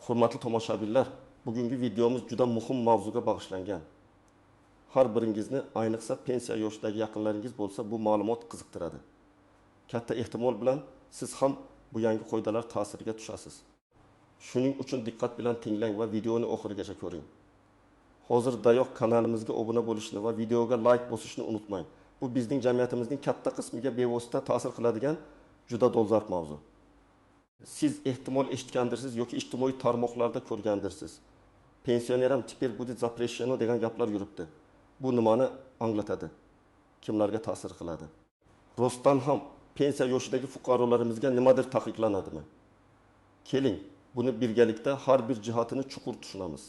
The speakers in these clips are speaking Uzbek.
Hurmatli tomoshabinlar, bugungi videomuz juda muhim mavzuga bag'ishlangan. Har biringizni, ayniqsa pensiya yoshidagi yaqinlaringiz bo'lsa, bu ma'lumot qiziqtiradi. Katta ehtimol bilan siz ham bu yangi qoidalar ta'siriga tushasiz. Shuning uchun diqqat bilan tinglang va videoni oxirigacha ko'ring. Hozirdayoq kanalimizga obuna bo'lishni va videoga like bosishni unutmang. Bu bizning jamiyatimizning katta qismiga bevosita ta'sir qiladigan juda dolzarb mavzu. Siz ehtimol eshitgandirsiz yoki ijtimoiy tarmoqlarda ko'rgandirsiz. Pensioneram teper будет запрещено degan gaplar yuribdi. Bu nimani anglatadi? Kimlarga ta'sir qiladi? Rostdan ham pensiya yoshidagi fuqarolarimizga nimadir taqiqlanadimi? Keling, buni birgalikda har bir jihatini chuqur tushunamiz.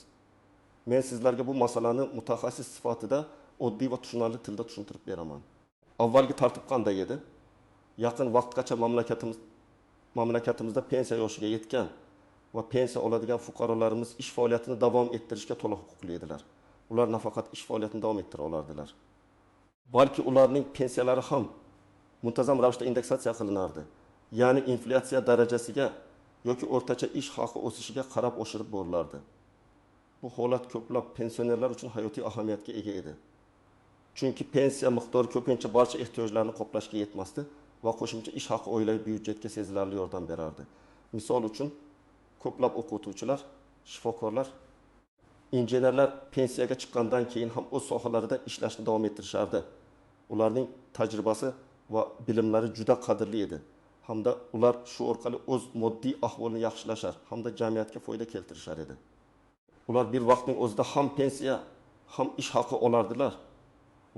Men sizlarga bu masalani mutaxassis sifatida oddiy va tushunarli tilda tushuntirib beraman. Avvalgi tartib qanday edi? Yaqin vaqtgacha mamlakatimizda pensiya yoshiga yetgan va pensiya oladigan fuqarolarimiz ish faoliyatini davom ettirishga to'liq huquqli edilar. Ular nafaqat ish faoliyatini davom ettira olardilar, balki ularning pensiyalari ham muntazam ravishda indeksatsiya qilinardi. Ya'ni inflyatsiya darajasiga yoki o'rtacha ish haqi o'sishiga qarab oshirib borilardi. Bu holat ko'plab pensionerlar uchun hayotiy ahamiyatga ega edi. Chunki pensiya miqdori ko'pincha barcha ehtiyojlarni qoplashga yetmasdi va qo'shimcha ish haqi oilaviy byudjetga sezilarli yordam berardi. Misol uchun, ko'plab o'qituvchilar, shifokorlar, injenerlar pensiyaga chiqqandan keyin ham o'z sohalarida ishlashni davom ettirishardi. Ularning tajribasi va bilimlari juda qadrli edi. Hamda ular shu orqali o'z moddiy ahvolini yaxshilashar, hamda jamiyatga foyda keltirishar edi. Ular bir vaqtning o'zida ham pensiya, ham ish haqi olardilar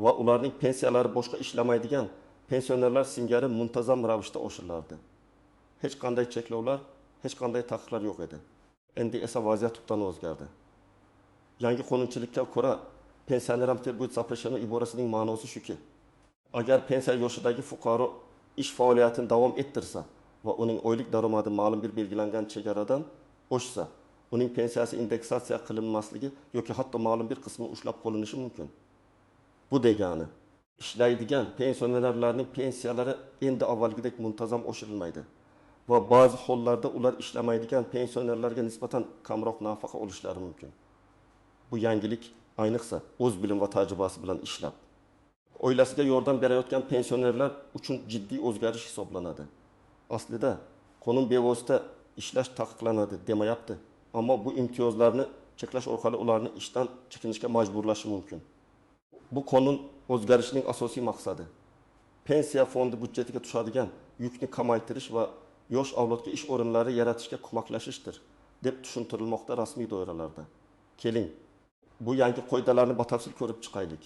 va ularning pensiyalari boshqa ishlamaydigan pensionerlar singari muntazam ravishda oshirilardi. Hech qanday cheklovlar, hech qanday taqiqlar yo'q edi. Endi esa vaziyat tubdan o'zgardi. Yangi qonunchilikka ko'ra, pensioneram teper будет запрещено iborasining ma'nosi shuki, agar pensiya yoshidagi fuqaro ish faoliyatini davom ettirsa va uning oylik daromadi ma'lum bir belgilangan chegaradan oshsa, uning pensiyasi indeksatsiya qilinmasligi yoki hatto ma'lum bir qismi ushlab qolinishi mumkin. Bu degani, ishlaydigan pensionerlarning pensiyalari endi avvalgidek muntazam oshirilmaydi va ba'zi hollarda ular ishlamaydigan pensionerlarga nisbatan kamroq nafaqa olishlari mumkin. Bu yangilik ayniqsa o'z bilim va tajribasi bilan ishlab oilasiga yordam berayotgan pensionerlar uchun jiddiy o'zgarish hisoblanadi. Aslida qonun bevosita ishlash taqiqlanadi demayapti, ammo bu imtiyozlarni cheklash orqali ularni ishdan chekinishga majburlashi mumkin. Bu qonun o'zgarishining asosiy maqsadi pensiya fondi byudjetiga tushadigan yukni kamaytirish va yosh avlodga ish o'rinlari yaratishga ko'maklashishdir deb tushuntirilmoqda rasmiy doiralarda. Keling, bu yangi qoidalarni batafsil ko'rib chiqaylik.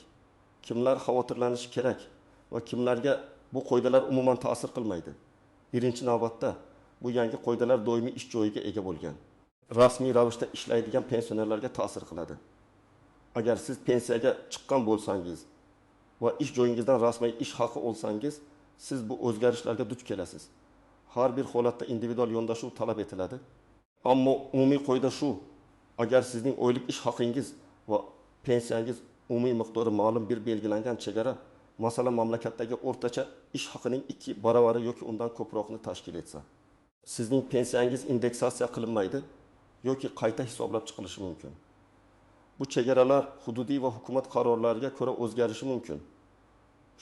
Kimlar xavotirlanishi kerak va kimlarga bu qoidalar umuman ta'sir qilmaydi? Birinchi navbatda bu yangi qoidalar doimiy ish joyiga ega bo'lgan, rasmiy ravishda ishlaydigan pensionerlarga ta'sir qiladi. Agar siz pensiyaga chiqqan bo'lsangiz va ish joyingizdan rasmiy ish haqi olsangiz, siz bu o'zgarishlarga duch kelasiz. Har bir holatda individual yondashuv talab etiladi. Ammo umumiy qoida shu: agar sizning oylik ish haqingiz va pensiyangiz umumiy miqdori ma'lum bir belgilangan chegara, masalan mamlakatdagi o'rtacha ish haqining 2 baravari yoki undan ko'proqni tashkil etsa, sizning pensiyangiz indeksatsiya qilinmaydi yoki qayta hisoblab chiqilishi mumkin. Bu chegaralar hududiy va hukumat qarorlariga ko'ra o'zgarishi mumkin.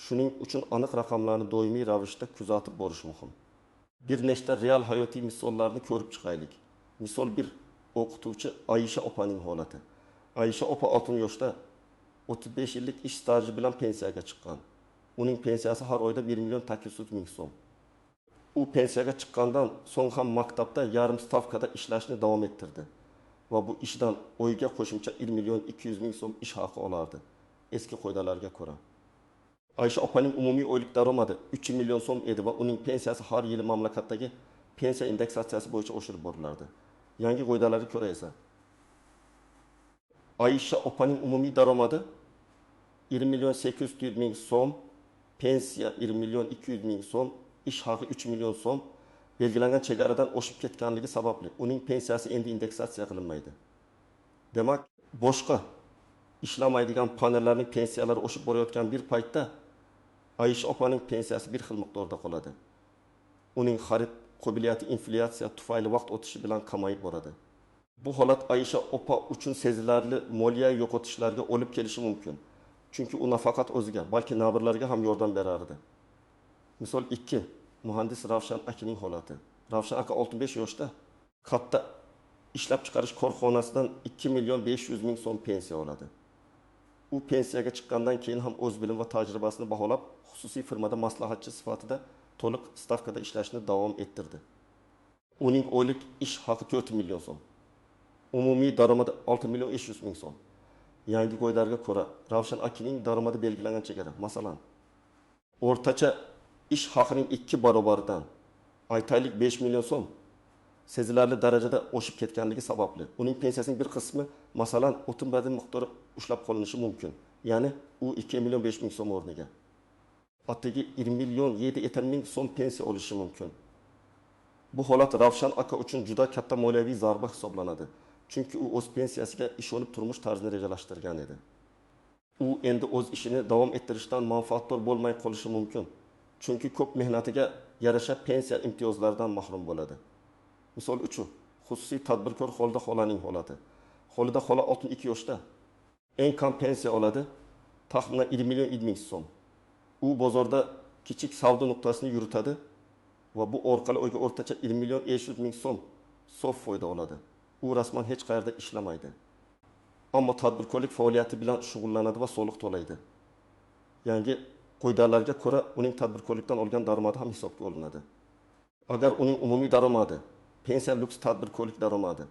Shuning uchun aniq raqamlarni doimiy ravishda kuzatib borish muhim. Bir nechta real hayotiy misollarni ko'rib chiqaylik. Misol 1, o'qituvchi Ayisha opaning holati. Ayisha opa 60 yoshda 35 yillik ish staji bilan pensiyaga chiqqan. Uning pensiyasi har oyda 1 million 800 ming so'm. U pensiyaga chiqqandan so'ng ham maktabda yarim stavkada ishlashni davom ettirdi va bu ishdan oyga qo'shimcha 1 million 200 ming so'm ish haqi olardi eski qoidalarga ko'ra. Ayisha opaning umumiy oylik daromadi 3 million so'm edi va uning pensiyasi har yili mamlakatdagi pensiya indeksatsiyasi bo'yicha oshirib borilardi. Yangi qoidalarga ko'ra esa Ayisha opaning umumiy daromadi 1 million 800 ming so'm, pensiya 1 million 200 ming so'm, ish haqi 3 million so'm belgilangan chegaradan oshib ketganligi sababli uning pensiyasi endi indeksatsiya qilinmaydi. Demak, boshqa ishlamaydigan panellarning pensiyalari oshib borayotgan bir paytda Ayisha opaning pensiyasi bir xil miqdorda qoladi. Uning xarid qobiliyati inflyatsiya tufayli vaqt o'tishi bilan kamayib boradi. Bu holat Ayşe opa uchun sezilarli moliya yo'qotishlarga olib kelishi mumkin. Chunki u nafaqat o'ziga, balki nabirlarga ham yordam berardi. Misol 2. Muhandis Ravshan akaning holati. Ravshan aka 65 yoshda katta ishlab chiqarish korxonasidan 2 million 500 ming so'm pensiya oladi. U pensiyaga chiqqandan keyin ham o'z bilim va tajribasini baholab, xususiy firmada maslahatchi sifatida to'liq stavkada ishlashni davom ettirdi. Uning oylik ish haqi 4 million so'm. Umumiy daromadi 6 million 500 ming so'm. Yangi qoidalarga ko'ra, Ravshan akaning daromadi belgilangan chegara. Masalan, o'rtacha ish haqining 2 barobaridan aytaylik 5 million so'm sezilarli darajada oshib ketganligi sababli uning pensiyasining bir qismi masalan o'tin badal miqdori ushlab qolinishi mumkin. Ya'ni u 2 million 5 ming so'm o'rniga atigi 20 million 7 ming so'm pensiya olishi mumkin. Bu holat Ravshan aka uchun juda katta moliyaviy zarba hisoblanadi. Chunki u o'z pensiyasiga ishonib turmush tarzini rejalashtirgan edi. U endi o'z ishini davom ettirishdan manfaatdor bo'lmay qolishi mumkin. Chunki ko'p mehnatiga yarasha pensiya imtiyozlaridan mahrum bo'ladi. Misol 3. Xususiy tadbirkor Xolida xolaning holati. Xolida xola 62 yoshda. Eng kam pensiya oladi. Taxminan 20 million 7 ming so'm. U bozorda kichik savdo nuqtasini yuritadi va bu orqali oyga o'rtacha 20 million 500 ming so'm sof foyda oladi. U rasman hech qayerda ishlamaydi. Ammo tadbirkorlik faoliyati bilan shug'ullanadi va soliq to'laydi. Yangi qoidalarga ko'ra uning tadbirkorlikdan olgan daromadi ham hisobga olinadi. Agar uning umumiy daromadi pensiya lyuks tadbirkorlik daromadi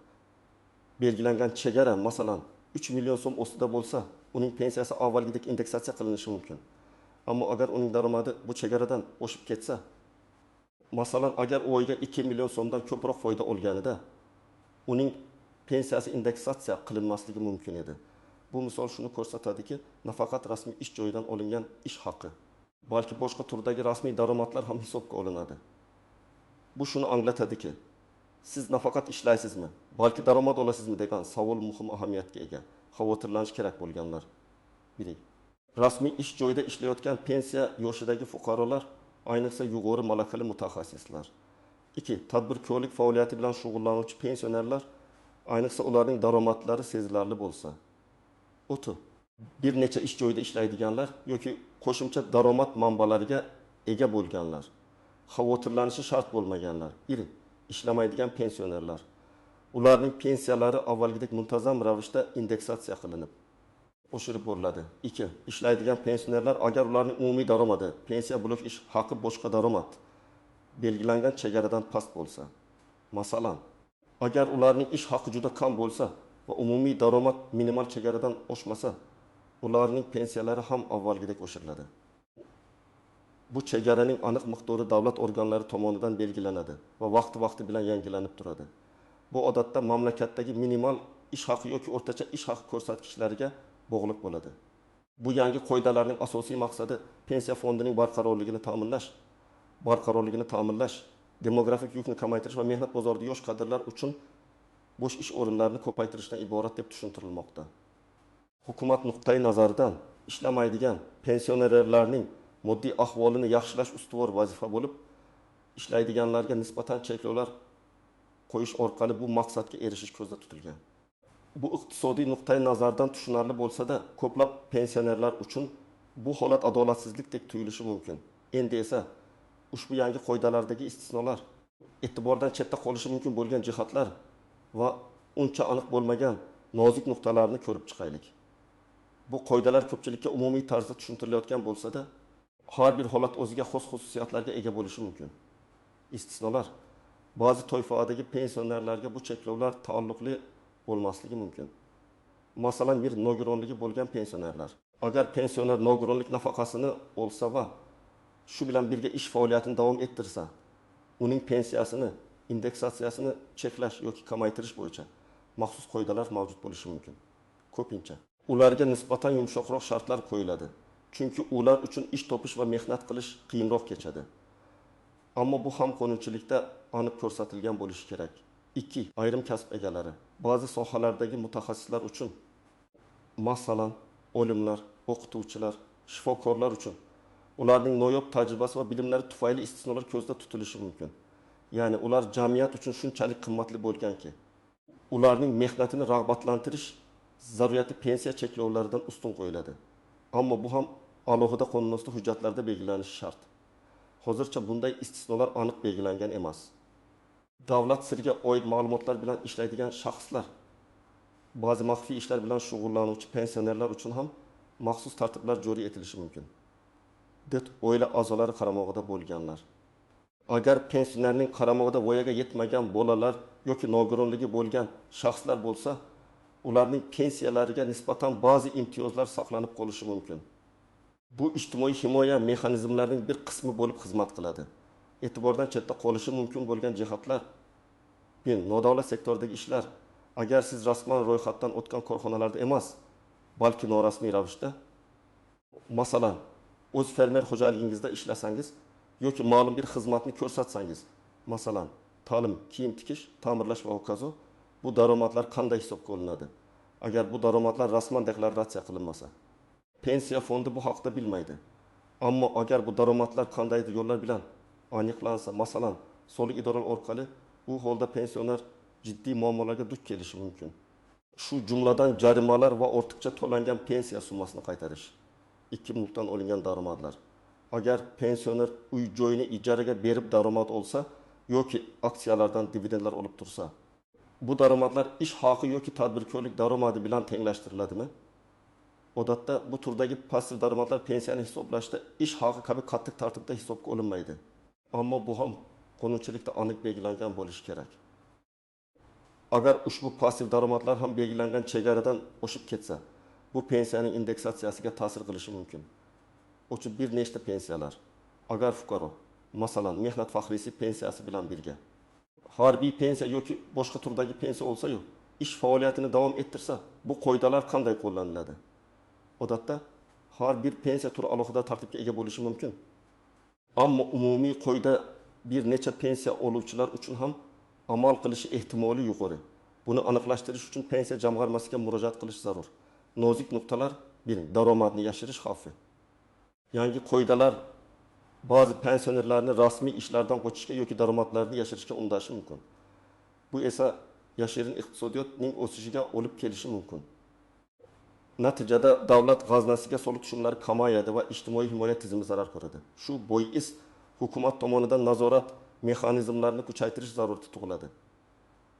belgilangan chegara masalan 3 million so'm ostida bo'lsa, uning pensiyasi avvalgidek indeksatsiya qilinishi mumkin. Ammo agar uning daromadi bu chegaradan oshib ketsa, masalan agar u oyga 2 million so'mdan ko'proq foyda olganida, uning pensiyasi indeksatsiya qilinmasligi mumkin edi. Bu misol shuni ko'rsatadiki, nafaqat rasmiy ish joyidan olingan ish haqi, balki boshqa turdagi rasmiy daromadlar ham hisobga olinadi. Bu shuni anglatadiki, siz nafaqat ishlaysizmi, balki daromad olasizmi degan savol muhim ahamiyatga ega. Xavotirlanish kerak bo'lganlar. Biring. Rasmiy ish joyida ishlayotgan pensiya yoshidagi fuqarolar, ayniqsa yuqori malakali mutaxassislar. 2. Tadbirkorlik faoliyati bilan shug'ullanuvchi pensionerlar, ayniqsa ularning daromadlari sezilarli bo'lsa. 3. Bir necha ish joyida ishlaydiganlar yoki qo'shimcha daromad manbalariga ega bo'lganlar. Xavotirlanishi shart bo'lmaganlar. 1. İşlamaydigan pensionerlar. Ularning pensiyalari avvalgidek muntazam ravishda indeksatsiya qilinib oshirib boriladi. 2. İshlaydigan pensionerlar agar ularning umumiy daromadi, pensiya bo'lib ish haqi boshqa daromad belgilangan chegaradan past bo'lsa, masalan, agar ularning ish haqi juda kam bo'lsa va umumiy daromad minimal chegaradan oshmasa, ularning pensiyalari ham avvalgidek oshiriladi. Bu chegaraning aniq miqdori davlat organlari tomonidan belgilanadi va vaqti bilan yangilanib turadi. Bu odatda mamlakatdagi minimal ish haqi yoki o'rtacha ish haqi ko'rsatkichlariga bog'liq bo'ladi. Bu yangi qoidalarning asosiy maqsadi pensiya fondining barqarorligini ta'minlash, demografik yukni kamaytirish va mehnat bozorida yosh kadrlar uchun bo'sh ish o'rinlarini ko'paytirishdan iborat deb tushuntirilmoqda. Hukumat nuqtai nazaridan ishlamaydigan pensionerlarning moddiy ahvolini yaxshilash ustuvor vazifa bo'lib, ishlaydiganlarga nisbatan cheklovlar qo'yish orqali bu maqsadga erishish ko'zda tutilgan. Bu iqtisodiy nuqtai nazardan tushunarli bo'lsa-da, ko'plab pensionerlar uchun bu holat adolatsizlikdek tuyulishi mumkin. Endi esa ushbu yangi qoidalardagi istisnolar, e'tibordan chetda qolishi mumkin bo'lgan jihatlar va uncha aniq bo'lmagan nozik nuqtalarni ko'rib chiqaylik. Bu qoidalar ko'pchilikka umumiy tarzda tushuntirilayotgan bo'lsa-da, har bir holat o'ziga xos xususiyatlarga ega bo'lishi mumkin. Istisnolar ba'zi toifadagi pensionerlarga bu cheklovlar taalluqli bo'lmasligi mumkin. Masalan, bir nogironligi bo'lgan pensionerlar. Agar pensioner nogironlik nafaqasini olsa va shu bilan birga ish faoliyatini davom ettirsa, uning pensiyasini indeksatsiyasini cheklash yoki kamaytirish bo'yicha maxsus qoidalar mavjud bo'lishi mumkin. Ko'pincha ularga nisbatan yumshoqroq shartlar qo'yiladi. Chunki ular uchun ish topish va mehnat qilish qiyinroq kechadi. Ammo bu ham qonunchilikda aniq ko'rsatilgan bo'lishi kerak. 2. Ayrim kasb egalari. Ba'zi sohalardagi mutaxassislar uchun, masalan, olimlar, o'qituvchilar, shifokorlar uchun ularning noyob tajribasi va bilimlari tufayli istisnolar ko'zda tutilishi mumkin. Ya'ni ular jamiyat uchun shunchalik qimmatli bo'lganki, ularning mehnatini rag'batlantirish zaruriyati pensiya cheklovlaridan ustun qo'yiladi. Ammo bu ham alohida qonunosida hujjatlarda belgilanishi shart. Hozircha bunday istisnolar aniq belgilangan emas. Davlat siriga oid ma'lumotlar bilan ishlaydigan shaxslar, ba'zi maxfiy ishlar bilan shug'ullanuvchi pensionerlar uchun ham maxsus tartiblar joriy etilishi mumkin. Oila a'zolari qaramog'ida bo'lganlar. Agar pensionerning qaramog'ida voyaga yetmagan bolalar yoki nogironligi bo'lgan shaxslar bo'lsa, ularning pensiyalariga nisbatan ba'zi imtiyozlar saqlanib qolishi mumkin. Bu ijtimoiy himoya mexanizmlarining bir qismi bo'lib xizmat qiladi. E'tibordan chetda qolishi mumkin bo'lgan jihatlar: nodavlat sektordagi ishlar, agar siz rasman ro'yxatdan o'tgan korxonalarda emas, balki norasmiy ravishda, masalan, o'z fermer xo'jaligingizda ishlasangiz yoki ma'lum bir xizmatni ko'rsatsangiz, masalan, ta'lim, kiyim tikish, ta'mirlash va hokazo, bu daromadlar qanday hisobga olinadi? Agar bu daromadlar rasman deklaratsiya qilinmasa, pensiya fondi bu haqda bilmaydi. Ammo agar bu daromadlar qandaydir yo'llar bilan aniqlansa, masalan, soliq idoralari orqali, u holda pensioner jiddiy muammolarga duch kelishi mumkin. Shu jumladan jarimalar va ortiqcha to'langan pensiya summasini qaytarish, 2 mulkdan olingan daromadlar. Agar pensioner uy-joyini ijaraga berib daromad olsa yoki aksiyalardan dividendlar olib tursa, bu daromadlar ish haqi yoki tadbirkorlik daromadi bilan tenglashtiriladi-mi? Odatda bu turdagi passiv daromadlar pensiyani hisoblashda ish haqi kabi qattiq tartibda hisobga olinmaydi. Ammo bu ham qonunchilikda aniq belgilangan bo'lishi kerak. Agar ushbu passiv daromadlar ham belgilangan chegaradan oshib ketsa, bu pensiyaning indeksatsiyasiga ta'sir qilishi mumkin. Uchun bir nechta pensiyalar, agar fuqaro, masalan, mehnat faxriysi pensiyasi bilan birga, harbiy pensiya yoki boshqa turdagi pensiya olsa-yu, ish faoliyatini davom ettirsa, bu qoidalar qanday qo'llaniladi? Odatda har bir pensiya turi alohida tartibga ega bo'lishi mumkin. Ammo umumiy qoida bir necha pensiya oluvchilar uchun ham amal qilishi ehtimoli yuqori. Buni aniqlashtirish uchun pensiya jamg'armasiga murojaat qilish zarur. Nozik nuqtalar: 1. Daromadni yashirish xavfi. Yangi qoidalar ba'zi pensionerlarni rasmiy ishlardan qochishga yoki daromadlarini yashirishga undashi mumkin. Bu esa yashirin iqtisodiyotning o'sishiga olib kelishi mumkin. Natijada davlat g'aznasiga soliq tushumlari kamayadi va ijtimoiy himoya tizimi zarar ko'radi. Shu bois hukumat tomonidan nazorat mexanizmlarini kuchaytirish zarurati tug'iladi.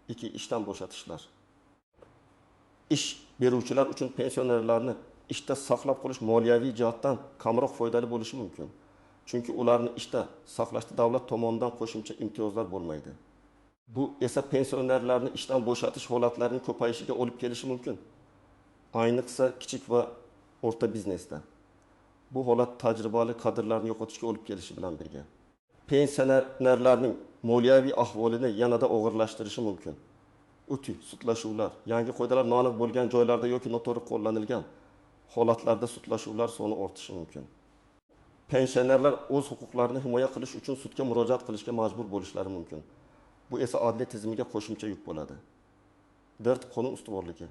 2. Ishdan bo'shatishlar. Ish beruvchilar uchun pensionerlarni ishda saqlab qolish moliyaviy jihatdan kamroq foydali bo'lishi mumkin. Chunki ularni ishda saqlashda davlat tomonidan qo'shimcha imtiyozlar bo'lmaydi. Bu esa pensionerlarni ishdan bo'shatish holatlarining ko'payishiga olib kelishi mumkin. Ayniqsa kichik va o'rta biznesda. Bu holat tajribali kadrlarni yo'qotishga olib kelishi bilan birga pensionerlarning moliyaviy ahvolini yanada og'irlashtirishi mumkin. O'ti, sutlashuvlar, yangi qoidalar noaniq bo'lgan joylarda yoki noto'g'ri qo'llanilgan holatlarda sutlashuvlar soni ortishi mumkin. Pensionerlar o'z huquqlarini himoya qilish uchun sudga murojaat qilishga majbur bo'lishlari mumkin. Bu esa adliya tizimiga qo'shimcha yuk bo'ladi. 4. Qonun ustuvorligi.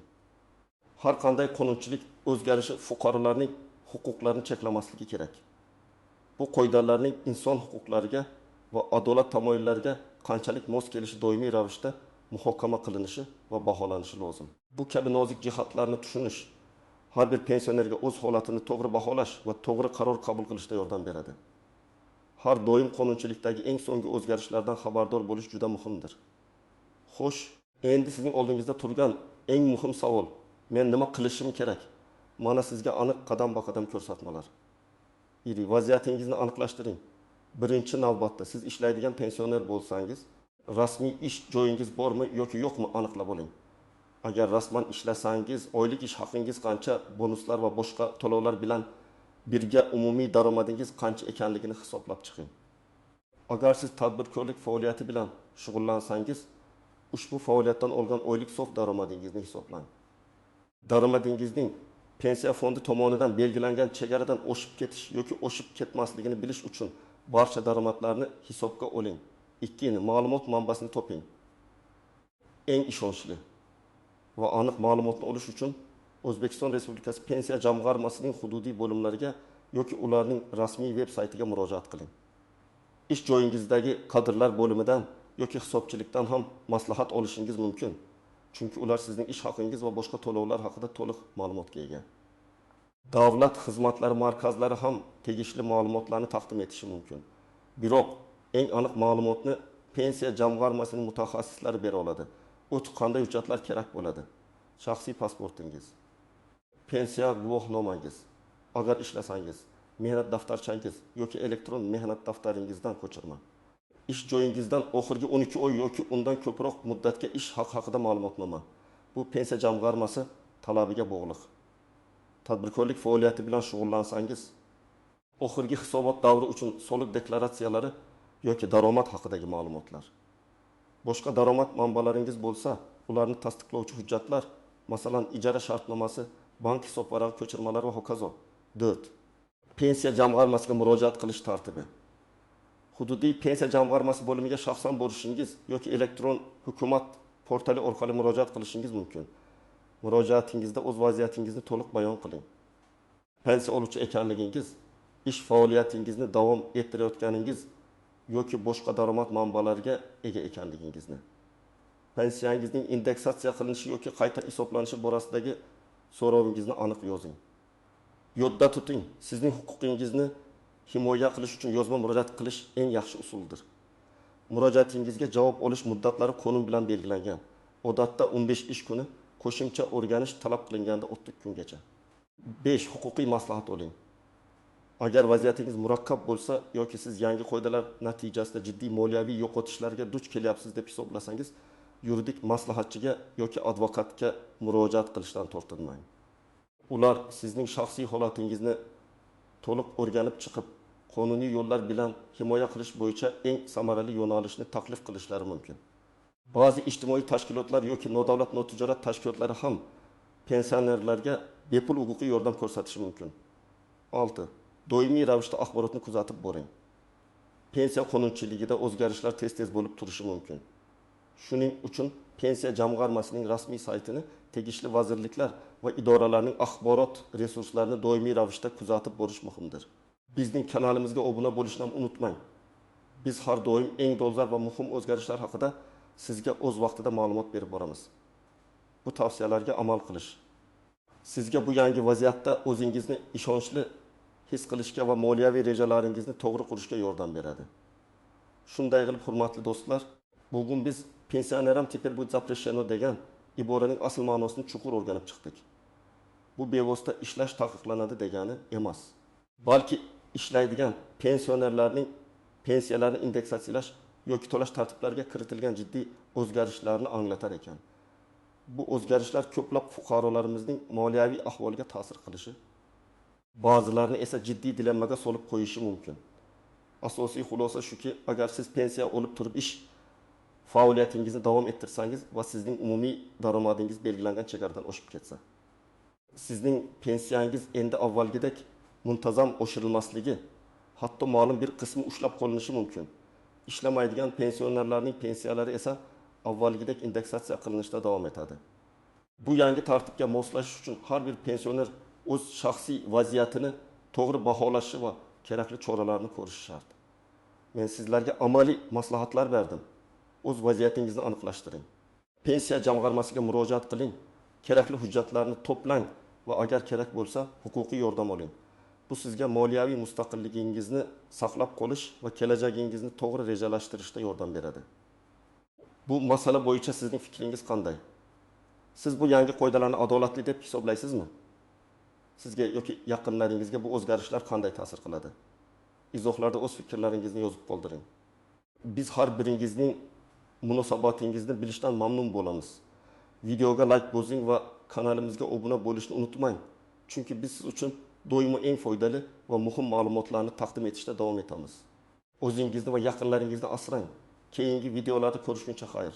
Har qanday qonunchilik o'zgarishi fuqarolarning huquqlarini cheklamasligi kerak. Bu qoidalarning inson huquqlariga va adolat tamoyillariga qanchalik mos kelishi doimiy ravishda muhokama qilinishi va baholanishi lozim. Bu kabi nozik jihatlarni tushunish har bir pensionerga o'z holatini to'g'ri baholash va to'g'ri qaror qabul qilishda yordam beradi. Har doim qonunchilikdagi eng so'nggi o'zgarishlardan xabardor bo'lish juda muhimdir. Xo'sh, endi sizning oldingizda turgan eng muhim savol: men nima qilishim kerak? Mana sizga aniq qadam-qadam ko'rsatmalar. Vaziyatingizni aniqlashtiring. Birinchi navbatda siz ishlaydigan pensioner bo'lsangiz, rasmiy ish joyingiz bormi yoki yo'qmi aniqlab oling. Agar rasman ishlasangiz, oylik ish haqingiz qancha, bonuslar va boshqa to'lovlar bilan birga umumiy daromadingiz qancha ekanligini hisoblab chiqing. Agar siz tadbirkorlik faoliyati bilan shug'ullansangiz, ushbu faoliyatdan olgan oylik sof daromadingizni hisoblang. Daromadingizning pensiya fondi tomonidan belgilangan chegaradan oshib ketish yoki oshib ketmasligini bilish uchun barcha daromadlarni hisobga oling. 2. Ma'lumot manbasini toping. Eng ishonchli va aniq ma'lumotni olish uchun O'zbekiston Respublikasi Pensiya jamg'armasining hududiy bo'limlariga yoki ularning rasmiy veb-saytiga murojaat qiling. Ish joyingizdagi kadrlar bo'limidan yoki hisobchilikdan ham maslahat olishingiz mumkin. Chunki ular sizning ish haqingiz va boshqa to'lovlar haqida to'liq ma'lumotga ega. Davlat xizmatlari markazlari ham tegishli ma'lumotlarni taqdim etishi mumkin. Biroq eng aniq ma'lumotni pensiya jamg'armasining mutaxassislari bera oladi. O'ta qanday hujjatlar kerak bo'ladi? Shaxsiy pasportingiz, pensiya guvohnomangiz, agar ishlasangiz, mehnat daftarchangiz yoki elektron mehnat daftaringizdan ko'chirma. İş joyingizdan oxirgi 12 oy yoki undan ko'proq muddatga ish haqi haqida ma'lumotnoma. Bu pensiya jamg'armasi talabiga bog'liq. Tadbirkorlik faoliyati bilan shug'ullansangiz, oxirgi hisobot davri uchun soliq deklaratsiyalari yoki daromad haqidagi ma'lumotlar. Boshqa daromad manbalaringiz bo'lsa, ularni tasdiqlovchi hujjatlar, masalan, ijara shartnomasi, bank hisobvaraq ko'chirmalari va hokazo. 4. Pensiya jamg'armasiga murojaat qilish tartibi. Hududiy pensiya jamg'armasi bo'limiga shaxsan borishingiz yoki elektron hukumat portali orqali murojaat qilishingiz mumkin. Murojaatingizda o'z vaziyatingizni to'liq bayon qiling. Pensiya oluvchi ekanligingiz, ish faoliyatingizni davom ettirayotganingiz yoki boshqa daromad manbalariga ega ekanligingizni. Pensiyangizning indeksatsiya qilinishi yoki qayta hisoblanishi borasidagi so'rovingizni aniq yozing. Yodda tuting, sizning huquqingizni himoya qilish uchun yozma murojaat qilish eng yaxshi usuldir. Murojaatingizga javob olish muddatlari qonun bilan belgilangan. Odatda 15 ish kuni, qo'shimcha o'rganish talab qilinganda 30 kungacha. 5. Huquqiy maslahat oling. Agar vaziyatingiz murakkab bo'lsa yoki siz yangi qoidalar natijasida jiddiy moliyaviy yo'qotishlarga duch kelyapsiz deb hisoblasangiz, yuridik maslahatchiga yoki advokatga murojaat qilishdan tortinmang. Ular sizning shaxsiy holatingizni to'liq o'rganib chiqib, qonuniy yo'llar bilan himoya qilish bo'yicha eng samarali yo'nalishni taklif qilishlari mumkin. Ba'zi ijtimoiy tashkilotlar yoki nodavlat notijorat tashkilotlari ham pensionerlarga bepul huquqiy yordam ko'rsatishi mumkin. 6. Doimiy ravishda axborotni kuzatib boring. Pensiya qonunchiligida o'zgarishlar tez-tez bo'lib turishi mumkin. Shuning uchun pensiya jamg'armasining rasmiy saytini tegishli vazirliklar va idoralarning axborot resurslarini doimiy ravishda kuzatib borish muhimdir. Bizning kanalimizga obuna bo'lishni ham unutmang. Biz har doim eng dolzarb va muhim o'zgarishlar haqida sizga o'z vaqtida ma'lumot berib boramiz. Bu tavsiyalarga amal qilish sizga bu yangi vaziyatda o'zingizni ishonchli his qilishga va moliyaviy rejalaringizni to'g'ri qurishga yordam beradi. Shunday qilib, hurmatli do'stlar, bugun biz pensioneram teper bu zapresheno degan iboraning asl ma'nosini chuqur o'rganib chiqdik. Bu bevosita ishlash taqiqlanadi degani emas, balki ishlaydigan pensionerlarning pensiyalarini indeksatsiyalash yoki to'lash tartiblariga kiritilgan jiddiy o'zgarishlarni anglatar ekan. Bu o'zgarishlar ko'plab fuqarolarimizning moliyaviy ahvoliga ta'sir qilishi, ba'zilarini esa jiddiy dilemmaga solib qo'yishi mumkin. Asosiy xulosa shuki, agar siz pensiya olib turib ish faoliyatingizni davom ettirsangiz va sizning umumiy daromadingiz belgilangan chegaradan oshib ketsa, sizning pensiyangiz endi avvalgidek muntazam oshirilmasligi, hatto ma'lum bir qismi ushlab qolinishi mumkin. Ishlamaydigan pensionerlarning pensiyalari esa avvalgidek indeksatsiya qilinishda davom etadi. Bu yangi tartibga moslashish uchun har bir pensioner o'z shaxsiy vaziyatini to'g'ri baholashi va kerakli choralarni ko'rishi shart. Men sizlarga amaliy maslahatlar berdim. O'z vaziyatingizni aniqlashtiring. Pensiya jamg'armasiga murojaat qiling, kerakli hujjatlarni to'plang va agar kerak bo'lsa, huquqiy yordam oling. Bu sizga moliyaviy mustaqilligingizni saqlab qolish va kelajagingizni to'g'ri rejalashtirishda yordam beradi. Bu masala bo'yicha sizning fikringiz qanday? Siz bu yangi qoidalarni adolatli deb hisoblaysizmi? Sizga yoki yaqinlaringizga bu o'zgarishlar qanday ta'sir qiladi? Izohlarda o'z fikrlaringizni yozib qoldiring. Biz har biringizning munosabatingizni bilishdan mamnun bo'lamiz. Videoga like bosing va kanalimizga obuna bo'lishni unutmang. Chunki biz siz uchun doimo eng foydali va muhim ma'lumotlarni taqdim etishda davom etamiz. O'zingizni va yaqinlaringizni asrang. Keyingi videolarda ko'rishguncha xayr.